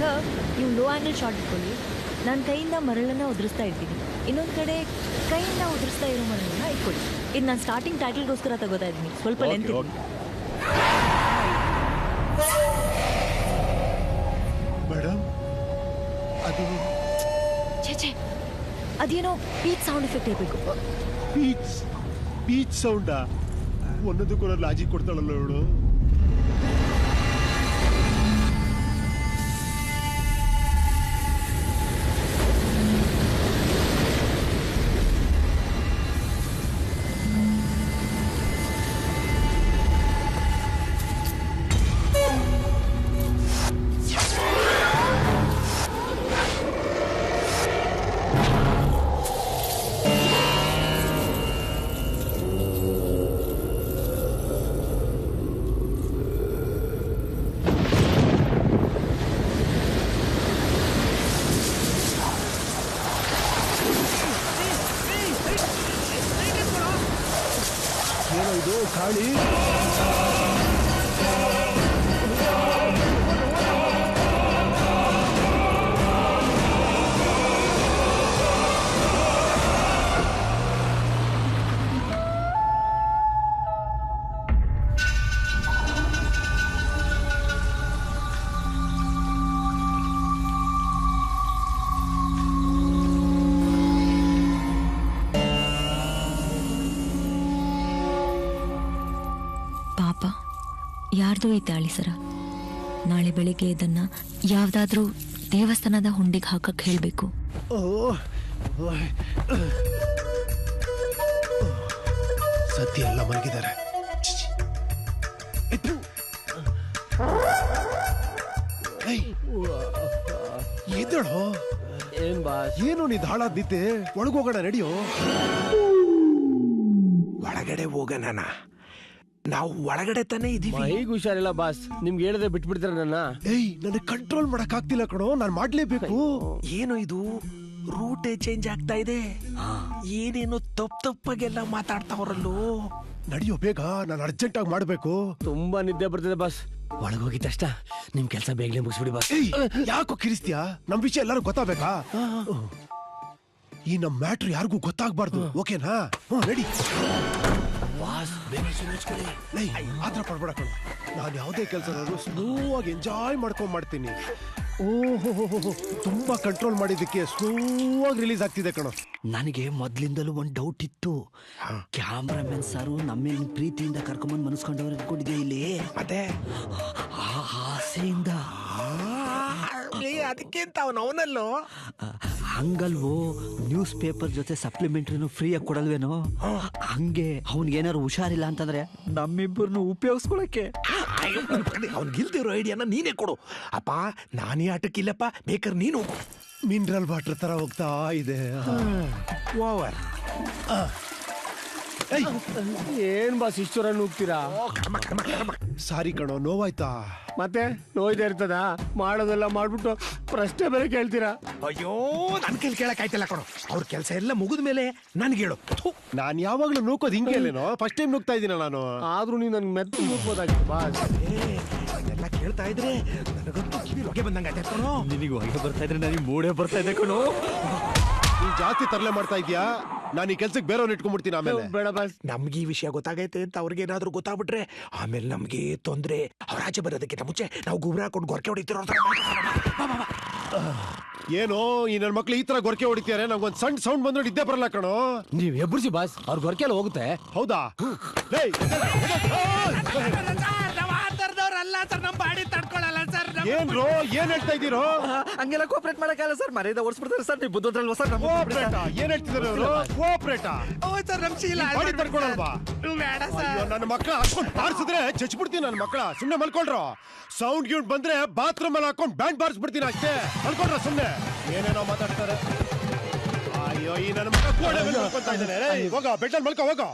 Sir, ನೀವು low angle shot ಇಟ್ಕೊಳ್ಳಿ. ನಾನು ಕೈಯಿಂದ ಮರಳನ್ನು ಉದುರಿಸ್ತಾ ಇರ್ತೀನಿ. ಇನ್ನೊಂದು ಕಡೆ ಕೈಯಿಂದ ಉದುರಿಸ್ತಾ ಇರೋ ಮರಳನ್ನು ಇಟ್ಕೊಳ್ಳಿ. ಇದು ನಾನು ಸ್ಟಾರ್ಟಿಂಗ್ ಟೈಟಲ್ಗೋಸ್ಕರ ತಗೋತಾ ಇದ್ದೀನಿ. ಸ್ವಲ್ಪ ಲೆಂತ್ ಇದ್ದೀನಿ. ಮೇಡಮ್, ಅದು ಛೇ, ಅದೇನೋ ಬೀಚ್ ಸೌಂಡ್ ಎಫೆಕ್ಟ್ ಇರಬೇಕು. ಬೀಚ್ ಸೌಂಡಾ? ಒಂದೊಂದಕ್ಕೂ ಲಾಜಿಕ್ ಕೊಡ್ತಾಳಲ್ಲ ಇವಳು. ಏನೋ ಇದು ಗಾಳಿ? ಯಾರ್ದು ಈ ತಾಳಿ ಸರ? ನಾಳೆ ಬೆಳಿಗ್ಗೆ ಇದನ್ನ ಯಾವ್ದಾದ್ರೂ ದೇವಸ್ಥಾನದ ಹುಂಡಿಗೆ ಹಾಕಕ್ ಹೇಳ್ಬೇಕು. ಸದ್ಯ ಎಲ್ಲ ಮಲಗಿದ್ದಾರೆ. ಎದ್ದೇಳೋ. ಏನ್ ಬಾಸ್? ಏನು ನೀ ಹಾಳಾದ್ ನಿದ್ದೆ? ಒಳಗೋಗೋಣ, ನಡಿಯೋ. ಒಳಗಡೆ ಹೋಗೋಣ. ನಾವು ಒಳಗಡೆ ತಾನೇ ಇದೀವಿ. ಈಗ ಹುಷಾರಿಲ್ಲ ಬಾಸ್. ನಿಮ್ಗೆ ಹೇಳಿದ್ರೆ ಬಿಟ್ಬಿಡ್ತಾರ ನನ್ನ? ನನಗೆ ಕಂಟ್ರೋಲ್ ಮಾಡಕ್ ಆಗ್ತಿಲ್ಲ ಕಣೋ, ನಾನ್ ಮಾಡ್ಲೇಬೇಕು. ಏನು ಇದು ರೂಟೇ ಚೇಂಜ್ ಆಗ್ತಾ ಇದೆ. ಏನೇನು ತಪ್ಪಾಗೆಲ್ಲ ಮಾತಾಡ್ತಾವ್ರಲ್ಲೋ. ನಡಿಯೋ ಬೇಗ, ನಾನು ಅರ್ಜೆಂಟ್ ಆಗಿ ಮಾಡ್ಬೇಕು. ತುಂಬಾ ನಿದ್ದೆ ಬರ್ತಿದೆ ಬಾಸ್. ಒಳಗೋಗಿದ ತಕ್ಷಣ ನಿಮ್ ಕೆಲಸ ಬೇಗನೆ ಮುಗಿಸ್ಬಿಡಿ ಬಾಸ್. ಯಾಕೋ ಕಿರಿಸ್ತೀಯಾ? ನಮ್ ವಿಷಯ ಎಲ್ಲರೂ ಗೊತ್ತಾಗ್ಬೇಕಾ? ಈ ನಮ್ ಮ್ಯಾಟ್ರ್ ಯಾರಿಗೂ ಗೊತ್ತಾಗ್ಬಾರ್ದು, ಓಕೆನಾ? ನಡಿ ಆತರ ಪಡ್ಬೇಡ ಕಣ. ನಾನು ಯಾವುದೇ ಕೆಲಸ ಸ್ಲೋ ಆಗಿ ಎಂಜಾಯ್ ಮಾಡ್ಕೊಂಡ್ ಮಾಡ್ತೀನಿ. ಓಹೋ, ತುಂಬಾ ಕಂಟ್ರೋಲ್ ಮಾಡಿದ್ದಕ್ಕೆ ಸ್ಲೋ ಆಗಿ ರಿಲೀಸ್ ಆಗ್ತಿದೆ ಕಣ. ನನಗೆ ಮೊದ್ಲಿಂದಲೂ ಒಂದ್ ಡೌಟ್ ಇತ್ತು. ಕ್ಯಾಮ್ರಾಮನ್ ಸಾರು ನಮ್ಮೇಲೆ ಪ್ರೀತಿಯಿಂದ ಕರ್ಕೊಂಬಂದ್ ಮನಸ್ಕೊಂಡವ್ರು ಇಟ್ಕೊಂಡಿದ್ದೆ ಇಲ್ಲಿ. ಅದೇ ಆಸೆಯಿಂದ ಅದಕ್ಕೆ ಅಂತ ಅವನಲ್ಲೋ. ಹಂಗಲ್ವೋ, ನ್ಯೂಸ್ ಪೇಪರ್ ಜೊತೆ ಸಪ್ಲಿಮೆಂಟ್ರಿನೂ ಫ್ರೀಯಾಗಿ ಕೊಡಲ್ವೇನೋ? ಹಂಗೆ ಅವ್ನಿಗೆ ಏನಾರು ಹುಷಾರಿಲ್ಲ ಅಂತಂದ್ರೆ ನಮ್ಮಿಬ್ಬರನ್ನು ಉಪಯೋಗಿಸ್ಕೊಳಕ್ಕೆ. ಅವ್ನಿಗಿಲ್ದಿರೋ ಐಡಿಯಾನ ನೀನೇ ಕೊಡು. ಅಪ್ಪ, ನಾನೇ ಆಟಕ್ಕಿಲ್ಲಪ್ಪ, ಬೇಕಾದ್ರೆ ನೀನು ಹೋಗು. ಮಿನರಲ್ ವಾಟರ್ ತರ ಹೋಗ್ತಾ ಇದೆ. ಓವರ್. ಏನ್ ಬಾಸ್ ಇಷ್ಟರ ನುಗ್ತೀರಾ? ಸಾರಿ ಕಣೋ, ನೋವಾಯ್ತಾ? ಮತ್ತೆ ನೋಯ್ತಾ ಇರ್ತದ? ಮಾಡೋದೆಲ್ಲ ಮಾಡ್ಬಿಟ್ಟು ಪ್ರಶ್ನೆ ಬೇರೆ ಕೇಳ್ತೀರಾ? ಅಯ್ಯೋ, ನನ್ ಕೈಲಿ ಕೇಳಕ್ ಆಯ್ತಲ್ಲ ಕಣೋ. ಅವ್ರ ಕೆಲಸ ಎಲ್ಲ ಮುಗಿದ ಮೇಲೆ ನನ್ಗೆ ಹೇಳು. ನಾನ್ ಯಾವಾಗ್ಲೂ ನೂಕೋದ್ ಹಿಂಗೇನೇನೋ, ಫಸ್ಟ್ ಟೈಮ್ ನುಗ್ತಾ ಇದೀನ ನಾನು. ಆದ್ರೂ ನೀನ್ ನನ್ ಮೆತ್ತ ನುಗ್ಬೋದಾಗಿತ್ತು ಬಾಸ್. ಅದೆಲ್ಲ ಕೇಳ್ತಾ ಇದ್ರೆ ನನಗಂತೂ ಕಿವಿ ಹೊಗೆ ಬಂದಂಗ ಆಯ್ತು ಕಣೋ. ನಿನಗೆ ಹೊಗೆ ಬರ್ತಾ ಇದ್ರೆ ನನಗೆ ಮೂಡೇ ಬರ್ತಾ ಇದೆ ಕಣೋ. ನೀನ್ ಜಾಸ್ತಿ ತರಲೆ ಮಾಡ್ತಾ ಇದ್ಯಾ. ನಾನು ಈ ಕೆಲ್ಸಕ್ಕೆ ಬೇರೆಯವ್ರನ್ನ ಇಟ್ಕೊಂಡ್ಬಿಡ್ತೀನಿ ಆಮೇಲೆ. ಬೇಡ ಬಾಸ್. ನಮ್ಗೆ ಈ ವಿಷಯ ಗೊತ್ತಾಗೈತೆ ಅಂತ ಅವ್ರಿಗೇನಾದ್ರೂ ಗೊತ್ತಾಗ್ಬಿಟ್ರೆ ಆಮೇಲೆ ನಮ್ಗೆ ತೊಂದ್ರೆ. ಅವ್ರ ಆಚೆ ಬರೋದಕ್ಕಿಂತ ಮುಂಚೆ ನಾವು ಗುಬ್ರ ಹಾಕೊಂಡು ಗೊರಕೆ ಹೊಡಿತಿರೋ. ಏನೋ ಈ ನನ್ನ ಮಕ್ಳು ಈ ತರ ಗೊರಕೆ ಹೊಡಿತಾರೆ. ನಂಗೊಂದ್ ಸಣ್ಣ ಸೌಂಡ್ ಬಂದ್ರೆ ಇದ್ದೇ ಬರಲ್ಲ ಕಣೋ. ನೀವ್ ಎಬ್ಬರ್ಸಿ ಬಾಸ್, ಅವ್ರ ಗೊರಕೆ ಎಲ್ಲ ಹೋಗುತ್ತೆ. ಹೌದಾ? ಏನ್ರೋ, ಏನ್ ಹೇಳ್ತಾ ಇದ್ದೀರೋ? ಹಂಗೆಲ್ಲ ಕೋಪರೇಟ್ ಮಾಡಕ್ಕಾಗಲ್ಲ ಸರ್. ಮರ್ಯಾದೆ ಓಡಿಸ್ಬಿಡ್ತಾರೆ ಸರ್. ನೀವು ಬುದ್ಧದ್ರಲ್ವ ಸರ್? ಏನ್ ಹೇಳ್ತಿದಾರೆ ಅವರು? ಕೋಪರೇಟಾ? ಬಾಡಿ ತಡ್ಕೊಳಲ್ವಾ? ನನ್ನ ಮಕ್ಕಳ ಹಾಕೊಂಡ್ ಬಾರಿಸಿದ್ರೆ ಚಚ್ಬಿಡ್ತೀನಿ. ನನ್ನ ಮಕ್ಕಳ ಸುಮ್ನೆ ಮಲ್ಕೊಳ್ರ. ಸೌಂಡ್ ಗ್ಯೂಂಡ್ ಬಂದ್ರೆ ಬಾತ್ರೂಮ್ ಅಲ್ಲಿ ಹಾಕೊಂಡ್ ಬ್ಯಾಂಡ್ ಬಾರಿಸ್ಬಿಡ್ತೀನಿ ಅಷ್ಟೇ. ಮಲ್ಕೊಳ್ರ ಸುಮ್ನೆ. ಏನೇನೋ ಮಾತಾಡ್ತಾರೆ. ಅಯ್ಯೋ, ಈ ನನ್ನ ಮಕ್ಕ ಗೋಡೆ ಮೇಲೆ ಮಲ್ಕೊತಾ ಇದ್ದಾನೆ. ಹೋಗ, ಬೆಡ್ಡಲ್ಲಿ ಮಲ್ಕೋ ಹೋಗೋ.